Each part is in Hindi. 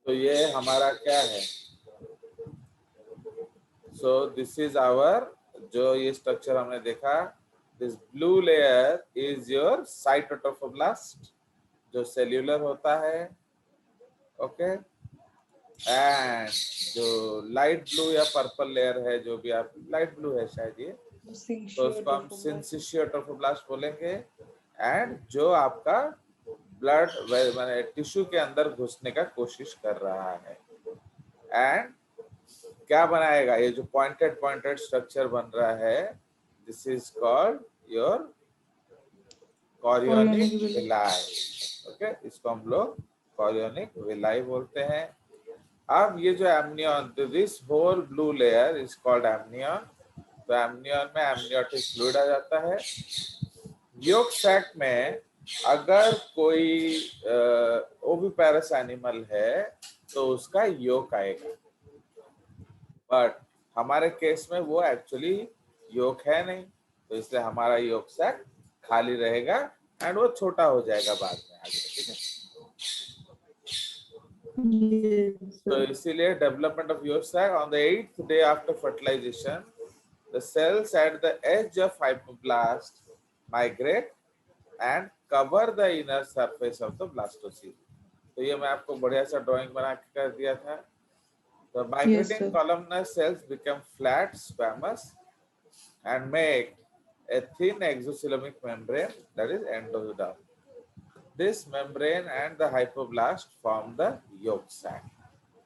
तो ये हमारा क्या है? सो दिस इज आवर, जो ये स्ट्रक्चर हमने देखा, this blue layer is your cytotrophoblast, जो सेल्यूलर होता है। ओके, एंड जो लाइट ब्लू या पर्पल लेयर है, जो भी आप, लाइट ब्लू है शायद ये, तो उसको हम सिंसिशियोट्रोफोब्लास्ट बोलेंगे। एंड जो आपका ब्लड मैंने टिश्यू के अंदर घुसने का कोशिश कर रहा है, एंड क्या बनाएगा, ये जो पॉइंटेड पॉइंटेड स्ट्रक्चर बन रहा है, this is called your chorionic villi. Okay, इसको हम लोग कॉरियोनिक विलाई बोलते हैं। अब ये जो amnion, this whole blue layer is called amnion. तो एमनियन में एमनियोटिक फ्लूइड आ जाता है। योक सैक में अगर कोई ओविपेरस एनिमल है तो उसका योक आएगा, बट हमारे केस में वो एक्चुअली योक है नहीं, तो इसलिए हमारा योक सैक खाली रहेगा एंड वो छोटा हो जाएगा बाद में आगे। ठीक है, तो इसीलिए development of yolk sac on the 8th day after fertilization, the cells at the edge of hypoblast migrate and cover the inner surface of the blastocyst. तो ये मैं आपको बढ़िया सा ड्राइंग बना के कर दिया था। The migrating columnar cells become flat squamous and make a thin exocoelomic membrane, that is endoderm. This membrane and the hypoblast form the yolk sac.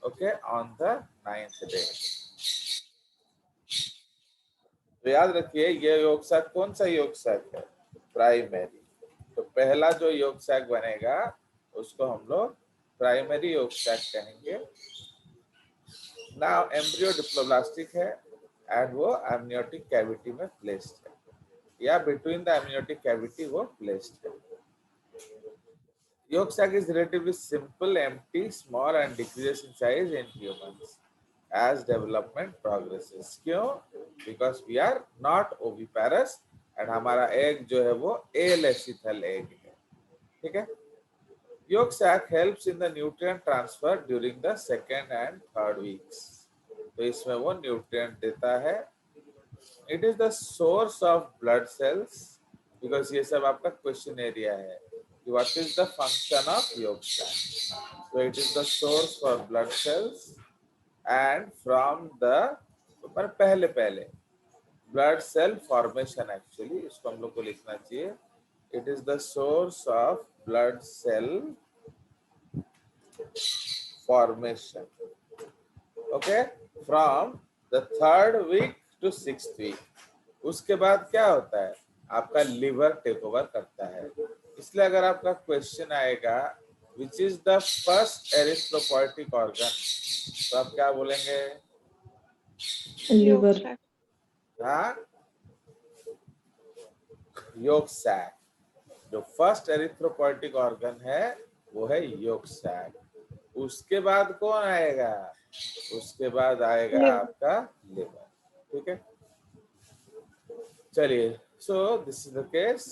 Okay, on the 9th day. तो याद रखिए, ये योग सैक कौन सा योग सैक है? प्राइमरी। तो पहला जो योग सैक बनेगा उसको हम लोग प्राइमरी योग सैक कहेंगे। नाउ एम्ब्रियो डिप्लोब्लास्टिक है एंड वो एमनियोटिक कैविटी में प्लेस्ड है, या बिटवीन द एमनियोटिक कैविटी वो प्लेस्ड है। Yolk sac is relatively simple, empty, small and decreases in size in humans as development progresses. क्यों? Because we are not oviparous and हमारा egg जो है वो aleacetal egg है। ठीक है? Yolk sac helps in the nutrient transfer during the 2nd and 3rd weeks. तो इसमें वो nutrient देता है। It is the source of blood cells, because ये सब आपका question area है। What is the function of yolk sac? So it is the source for blood cells and from the, पर पहले blood cell formation, actually इसको हम लोग को लिखना चाहिए, it is the source of blood cell formation. Okay, from the 3rd week to 6th week. उसके बाद क्या होता है, आपका लिवर टेक ओवर करता है। इसलिए अगर आपका क्वेश्चन आएगा which is the first erythropoietic organ, तो आप क्या बोलेंगे? लिवर। हाँ, योक सैक। जो फर्स्ट एरिथ्रोपोइटिक ऑर्गन है वो है योक सैक। उसके बाद कौन आएगा? उसके बाद आएगा आपका लिवर। ठीक है, चलिए, so this is the case.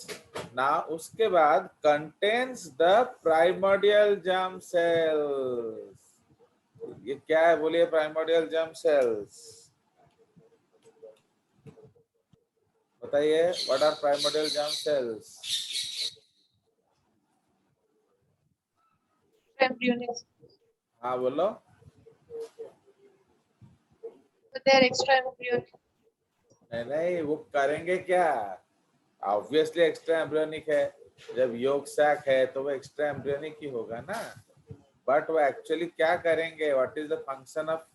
Now उसके बाद contains the primordial germ cells. ये क्या है बोलिए? primordial germ cells बताइए, what are primordial germ cells? embryonic. हाँ बोलो। They are extra embryonic. नहीं, वो करेंगे क्या? ऑब्वियसली एक्स्ट्रा एम्ब्रियोनिक है। जब योग सैक है तो वो एक्स्ट्रा एम्ब्रियोनिक ही होगा ना, बट वो एक्चुअली क्या करेंगे? What is the function of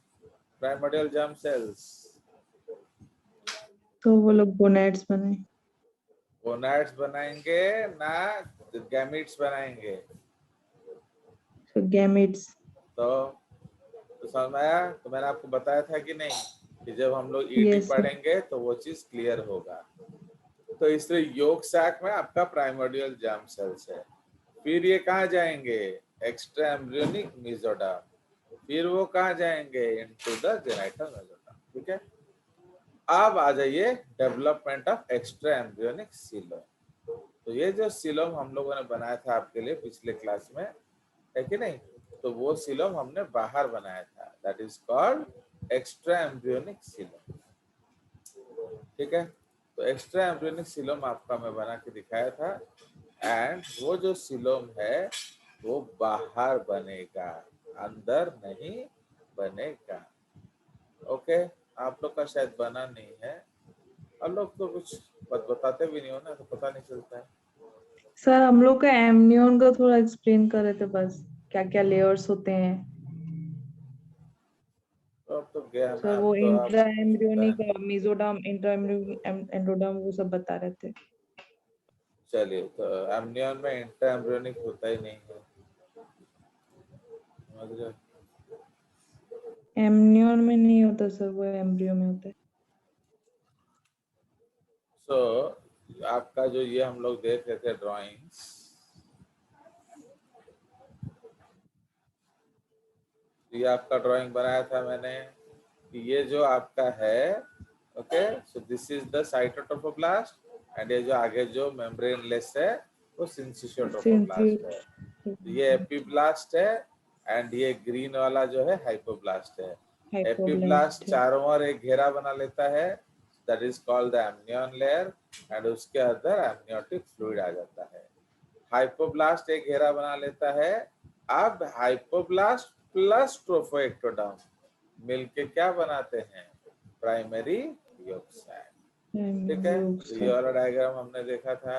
primordial germ cells? तो वो लोग गोनैड्स बनाए, गोनैड्स बनाएंगे ना, गैमीट्स बनाएंगे। गैमेट्स। तो समझ में आया? तो मैंने आपको बताया था कि नहीं कि जब हम लोग ईटी पढ़ेंगे तो वो चीज क्लियर होगा। तो इसलिए योग सैक में आपका प्राइमोर्डियल जर्म सेल्स है। फिर ये कहाँ जाएंगे? Extra embryonic mesoderm. फिर वो कहाँ जाएंगे? Into the genital mesoderm. ठीक है, अब आ जाइए development of extra embryonic coelom. तो ये जो सीलोम हम लोगों ने बनाया था आपके लिए पिछले क्लास में, है कि नहीं? तो वो सीलोम हमने बाहर बनाया था, that is called extra embryonic coelom. ठीक है, तो एक्स्ट्रा एम्ब्रियोनिक सीलोम आपका मैं बना के दिखाया था, एंड वो जो सीलोम है वो बाहर बनेगा, अंदर नहीं बनेगा। ओके, आप लोग का शायद बना नहीं है, हम लोग तो कुछ बताते भी नहीं हो ना, तो पता नहीं चलता है। सर हम लोग का एमनियन का थोड़ा एक्सप्लेन कर रहे थे बस, क्या क्या लेयर्स होते हैं। तो अब तो गया ना, सर अब वो तो आप intra embryonic, mesoderm, intra endoderm वो सब बता रहे थे। चलिए, तो एमनियन में इंट्रा एम्ब्रियोनिक होता ही नहीं है, समझ रहे हो? एमनियन में नहीं होता सर, वो एम्ब्रियो में होता है। सो आपका जो ये हम लोग देख रहे थे ड्राइंग्स, ये आपका ड्राइंग बनाया था मैंने कि ये जो आपका है, okay, so this is the cytotrophoblast, and ये जो आगे जो मेम्ब्रेन लेस है वो सिंसिशियोट्रोफोब्लास्ट है। तो ये एपीब्लास्ट है, एंड ये ग्रीन वाला जो है हाइपोब्लास्ट है। एपीब्लास्ट हाइपोब्लास्ट है। चारों ओर एक घेरा बना लेता है, that is called the amnion layer, and उसके अंदर एमनियोटिक फ्लूइड आ जाता है। हाइपोब्लास्ट एक घेरा बना लेता है। अब हाइपोब्लास्ट प्लस ट्रोफोएक्टोडर्म मिलके क्या बनाते हैं, प्राइमरी यॉर्क सैक। ठीक है, तो ये वाला डायग्राम हमने देखा था।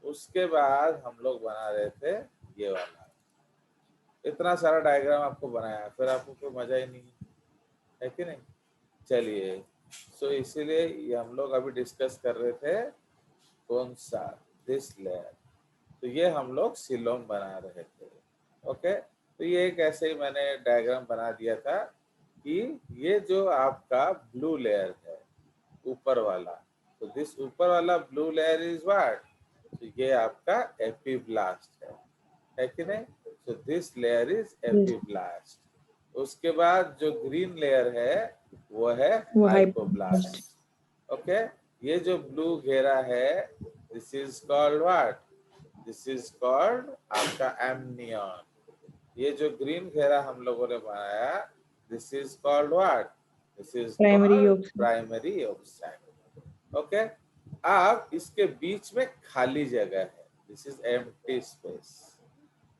उसके बाद हम लोग बना रहे थे ये वाला। इतना सारा डायग्राम आपको बनाया, फिर आपको कोई मजा ही नहीं है कि नहीं। चलिए, सो इसीलिए ये हम लोग अभी डिस्कस कर रहे थे कौन सा, दिस लेयर। तो ये हम लोग सीलोम बना रहे थे। ओके, तो ये एक ऐसे ही मैंने डायग्राम बना दिया था कि ये जो आपका ब्लू लेयर है ऊपर वाला, तो दिस ऊपर वाला ब्लू लेयर इज व्हाट, तो ये आपका एपीब्लास्ट है कि नहीं। So this layer is epiblast. उसके बाद जो ग्रीन लेयर है वो है वो हाइपोब्लास्ट। ओके, ये जो ब्लू घेरा है this is called what, this is called आपका एमनियन। ये जो ग्रीन घेरा हम लोगों ने बनाया this is called what, this is primary called yolk sac. Primary yolk sac. Okay, अब इसके बीच में खाली जगह है, दिस इज एम्प्टी स्पेस।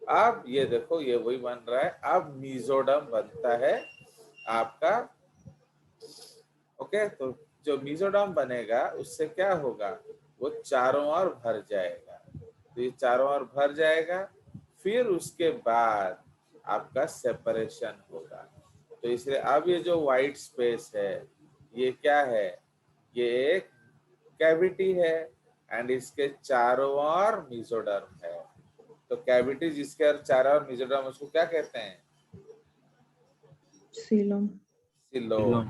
अब ये देखो ये वही बन रहा है, अब मीजोडर्म बनता है आपका। ओके, तो जो मीजोडर्म बनेगा उससे क्या होगा, वो चारों ओर भर जाएगा। तो ये चारों ओर भर जाएगा, फिर उसके बाद आपका सेपरेशन होगा। तो इसलिए अब ये जो व्हाइट स्पेस है ये क्या है, ये एक कैविटी है, एंड इसके चारों ओर मीजोडर्म है। तो कैविटी जिसके चारों ओर मीजोडर्म, उसको क्या कहते हैं, सीलोम। सिलोम।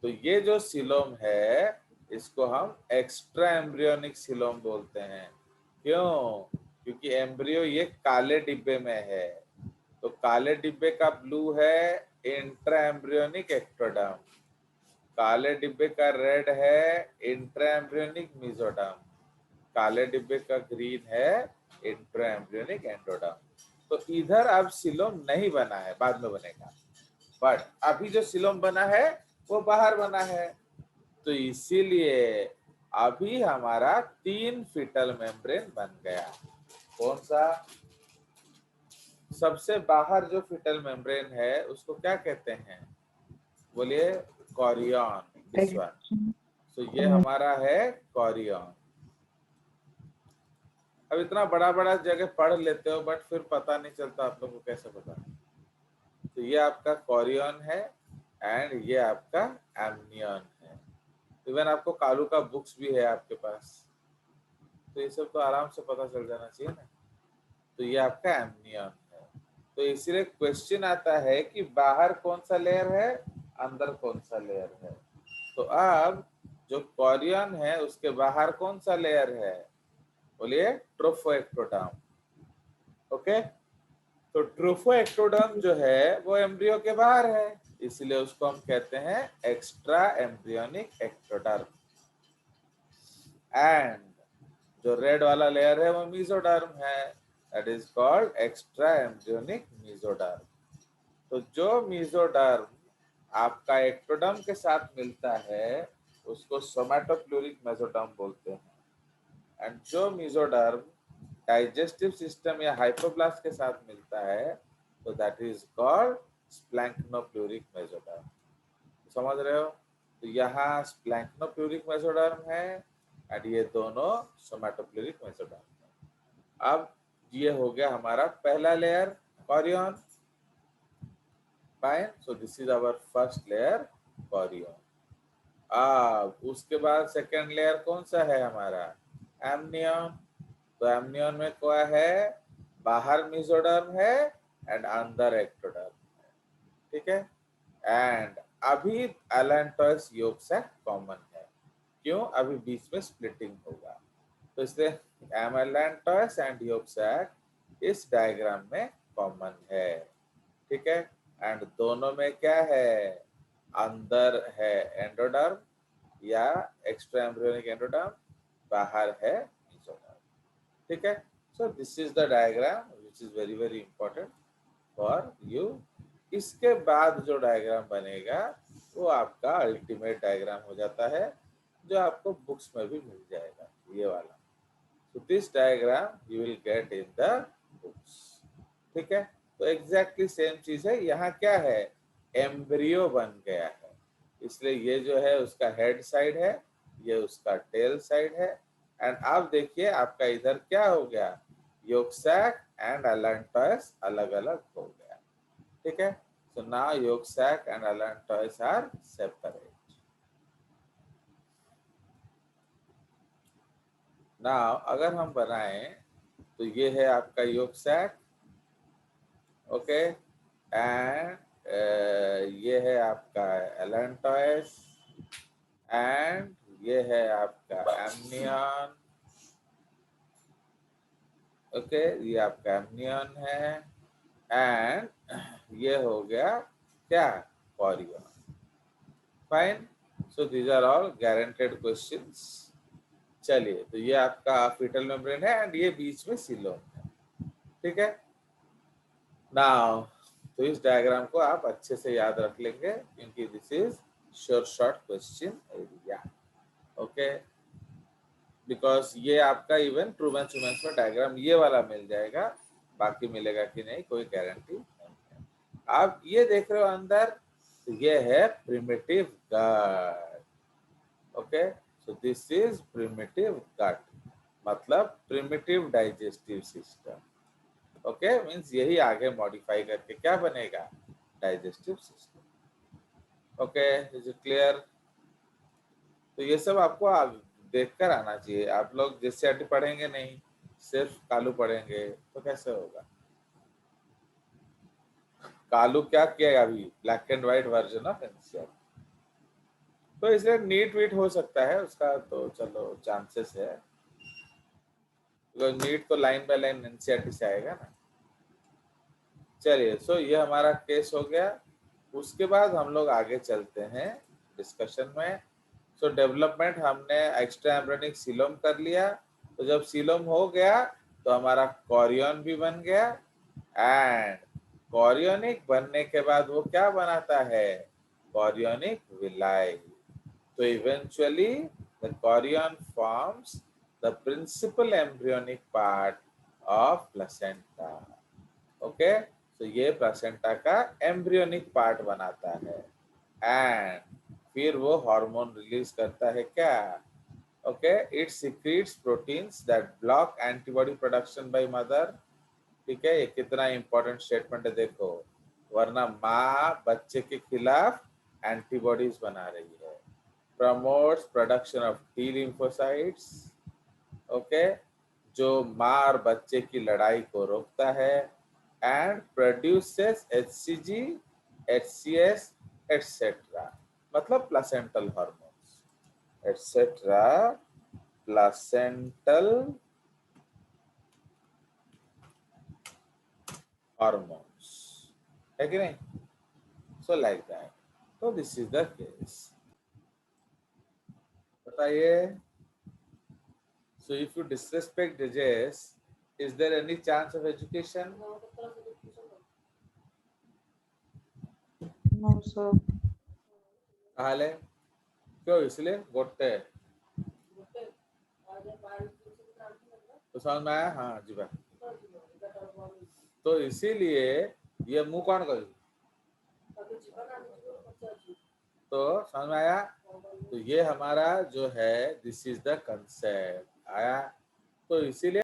तो ये जो सिलोम है इसको हम एक्स्ट्रा एम्ब्रियोनिक सिलोम बोलते हैं। क्यों, क्योंकि एम्ब्रियो ये काले डिब्बे में है। तो काले डिब्बे का ब्लू है इंट्रा एम्ब्रियोनिक एक्टोडर्म, काले डिब्बे का रेड है इंट्रा एम्ब्रियोनिक मेसोडर्म, काले डिब्बे का ग्रीन है इंट्रा एम्ब्रियोनिक एंडोडर्म। तो इधर अब सिलोम नहीं बना है, बाद में बनेगा, बट अभी जो सिलोम बना है वो बाहर बना है। तो इसीलिए अभी हमारा 3 फीटल मेम्ब्रेन बन गया। कौन सा, सबसे बाहर जो फीटल मेम्ब्रेन है उसको क्या कहते हैं, बोलिए, कॉरियन, दिस वन। तो ये हमारा है कॉरियन। अब इतना बड़ा बड़ा जगह पढ़ लेते हो बट फिर पता नहीं चलता, आप लोगों को कैसे पता। तो ये आपका कॉरियन है, एंड ये आपका एमनियन है। इवन आपको कालू का बुक्स भी है आपके पास, तो ये सब तो आराम से पता चल जाना चाहिए ना। तो ये आपका एमनियन है। तो इसीलिए क्वेश्चन आता है कि बाहर कौन सा लेयर है, अंदर कौन सा लेयर है। तो अब जो कॉरियन है उसके बाहर कौन सा लेयर है, बोलिए, ट्रोफोएक्टोडर्म। ओके, तो ट्रोफोएक्टोडर्म जो है वो एम्ब्रियो के बाहर है, इसलिए उसको हम कहते हैं एक्स्ट्रा एम्ब्रियोनिक एक्टोडर्म। एंड जो रेड वाला लेयर है वो मेसोडर्म है, that is called extra embryonic mesoderm. तो जो मेसोडर्म आपका एक्टोडर्म के साथ मिलता है उसको सोमैटोप्लूरिक मेसोडर्म बोलते हैं, एंड जो मेसोडर्म डाइजेस्टिव सिस्टम या हाइपोब्लास्ट के साथ मिलता है तो दैट इज कॉल्ड स्प्लैंक्नोप्लूरिक मेसोडर्म। समझ रहे हो? तो यहाँ स्प्लैंक्नोप्लूरिक मेसोडर्म है एंड ये दोनों सोमैटोप्लूरिक मेसोडर्म है। अब ये हो गया हमारा पहला layer, chorion. Fine, so this is our first layer, chorion. अब उसके बाद सेकेंड लेयर कौन सा है हमारा? एमनियन। तो एमनियन में क्या है? बाहर मेसोडर्म है एंड अंदर एक्टोडर्म, ठीक है। एंड अभी एलेंटोइस योग सैक कॉमन है, क्यों? अभी बीच में स्प्लिटिंग होगा, तो इसलिए एमेलेंटोइस एंड योग सैक इस डायग्राम में कॉमन है, ठीक है। एंड दोनों में क्या है? अंदर है एंडोडर्म या एक्स्ट्रा एम्ब्रियोनिक एंडोडर्म, बाहर है मेसोडर्म, ठीक है। सो this is the diagram which is very very important for you. इसके बाद जो डायग्राम बनेगा वो आपका अल्टीमेट डायग्राम हो जाता है, जो आपको बुक्स में भी मिल जाएगा, ये वाला। So this diagram you will get in the books, ठीक है। तो एग्जैक्टली सेम चीज है, यहाँ क्या है? एम्ब्रियो बन गया है, इसलिए ये जो है उसका हेड साइड है, ये उसका टेल साइड है। एंड आप देखिए आपका इधर क्या हो गया? yolk sac एंड allantois अलग अलग हो गया, ठीक है। So now yolk sac and allantois are separate. Now अगर हम बनाएं तो ये है आपका yolk sac, ओके, एंड ये है आपका allantois एंड ये है आपका amnion, ओके, ये आपका amnion है एंड ये हो गया क्या? chorion। Fine, so these are all guaranteed questions. चलिए, तो ये आपका फीटल मेम्ब्रेन है एंड ये बीच में सीलोम है, ठीक है। नाउ तो इस डायग्राम को आप अच्छे से याद रख लेंगे क्योंकि this is sure short question area, okay. Because ये आपका इवन ट्रूमेंस वुमेंस में डायग्राम ये वाला मिल जाएगा, बाकी मिलेगा कि नहीं कोई गारंटी नहीं है। आप ये देख रहे हो अंदर, तो ये है primitive gut, okay. So this is primitive gut, मतलब primitive digestive system, okay. Means यही आगे मॉडिफाई करके क्या बनेगा? Digestive system, okay. Is it clear? तो ये सब आपको देखकर आना चाहिए। आप लोग जीसीआरटी पढ़ेंगे नहीं, सिर्फ कालू पढ़ेंगे तो कैसे होगा? कालू क्या किया अभी? Black and white version of NCERT, तो इसलिए नीट वीट हो सकता है उसका, तो चलो चांसेस है, बिकॉज नीट तो लाइन बाय लाइन एनसीईआरटी से आएगा ना। चलिए, सो ये हमारा केस हो गया। उसके बाद हम लोग आगे चलते हैं डिस्कशन में। सो डेवलपमेंट हमने एक्स्ट्रा एम्ब्रियोनिक सीलोम कर लिया, तो जब सीलोम हो गया तो हमारा कॉरियन भी बन गया, एंड कॉरियोनिक बनने के बाद वो क्या बनाता है? Chorionic villi. तो eventually the chorion forms the principal embryonic part of placenta, okay. तो ये प्लेसेंटा का एम्ब्रियोनिक पार्ट बनाता है एंड फिर वो हार्मोन रिलीज करता है क्या? Okay, it secrets proteins that block antibody production by mother, ठीक है। ये कितना इंपॉर्टेंट स्टेटमेंट है देखो, वरना माँ बच्चे के खिलाफ एंटीबॉडीज बना रही है। Promotes production of T lymphocytes, okay, जो माँ और बच्चे की लड़ाई को रोकता है, and produces HCG, HCS etcetera, मतलब placental hormones etcetera, placental hormones, है कि नहीं? सो लाइक दैट, तो दिस इज द केस। बताइए, so if you disrespect diseases Is there any chance of education? No, sir. ताहले क्यों इसलिए गोटे तो समझ में आया? हाँ जी भाई। तो इसीलिए ये मुंह कौन कर तो समझ में आया? तो ये हमारा जो है दिस इज द कंसेप्ट आया। तो इसीलिए